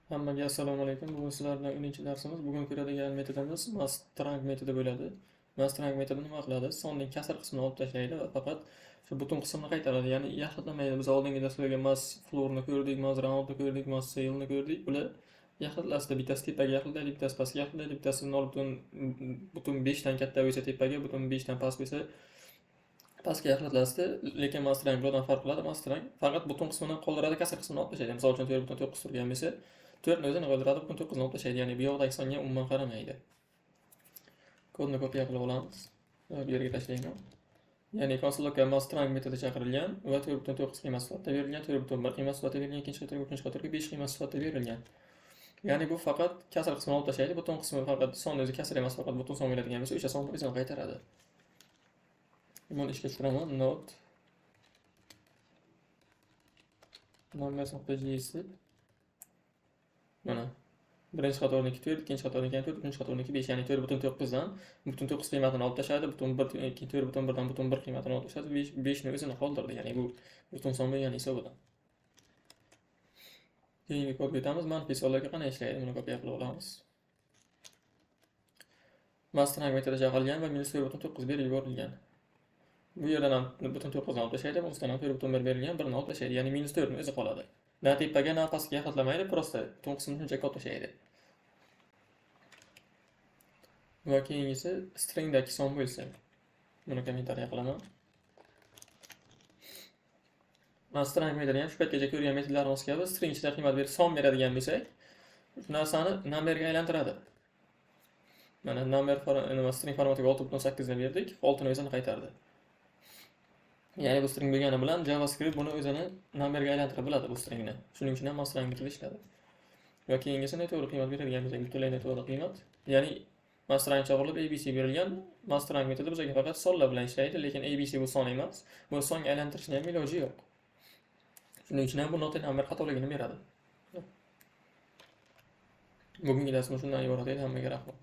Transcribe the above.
Hammaga assalomu alaykum. Bugun sizlar bilan 10-darsimiz. Bugun ko'radigan metodimiz mastrang metodi bo'ladi. Mastrang metodi nima qiladi? Sonning kasr qismini olib tashlaydi va faqat shu butun qismini qaytaradi. Ya'ni yaxlitlamaydi. Biz oldingi darslarda mass floorni ko'rdik, mass roundni ko'rdik, mass sailni ko'rdik. Ular yaxlitlasida bittasi tepaga yaxlitlaydi, bittasi pastga yaxlitlaydi, bittasi 0,5 dan katta bo'lsa tepaga, butun 5 dan past bo'lsa pastga yaxlitlasida, lekin mastrang bulardan farq qiladi. Mastrang faqat butun qismini qoldiradi, kasr qismini olib tashlaydi. Misol uchun 4,9 turgan bo'lsa, 4 o'zini qoldiradi, 9 olib tashlaydi. Ya'ni bu yoqdagi songa umuman qaramaydi. Kodni kopiya qilib olamiz va bu yerga tashlayman. Ya'ni konsolga mastrang metodi chaqirilgan va 4,9 qiymat sifatida berilgan, 4,1 qiymat sifatida berilgan, ikkinchi qatorga 5 qiymat sifatida berilgan. Ya'ni bu faqat kasr qismini olib tashlaydi, butun qismi faqat son o'zi kasr emas, faqat butun son bo'ladigan bo'lsa, o'sha sonni o'zini qaytaradi. Buni ishga tushiraman. Not numbers.js. Mana birinchi qatorniki 4, ikkinchi qatorniki 4, uchinchi qatorniki 5, ya'ni 4,9 dan 9 qiymatini olib tashladi, butun 4,1 dan butun 1 qiymatini olib tashladi, 5 ni o'zini qoldirdi, ya'ni bu butun son bo'lgan hisobidan. Keyingi kodga o'tamiz. Manfiy sonlarga qanday ishlaydi? Buni kopiya qilib olamiz. Mastrang metodi chaqirilgan va -4,9 berib yuborilgan. Bu yerdan ham butun 9 ni olib tashlaydi, bunisidan ham 4,1 berilgan, 1 ni olib tashlaydi, ya'ni -4 ni o'zi qoladi. Na tepaga, na pastga yaxlitlamaydi, prosta butun qismini shunchaki olib tashlaydi. Va keyingisi stringdagi son bo'lsa, buni kommentariya qilaman. Mastrang metodi ham shu paytgacha ko'rgan metodlarimiz kabi string ichida qiymat berib son beradigan bo'lsak, shu narsani numberga aylantiradi. Mana number string formatiga 6,8 ni berdik, 6 ni o'zini qaytardi. Ya'ni bu string bo'lgani bilan JavaScript buni o'zini numberga aylantirib biladi bu stringni. Shuning uchun ham mastrang metodi ishladi. Va keyingisi noto'g'ri qiymat beradigan bo'lsak, butunlay noto'g'ri qiymat. Ya'ni mastrang chaqirilib ABC berilgan. Mastrang metodi bizga faqat sonlar bilan ishlaydi, lekin ABC bu son emas. Buni songa aylantirishning ham iloji yo'q. Shuning uchun ham bu not number xatoligini beradi. Bugungi darsimiz shundan iborat edi. Hammaga rahmat.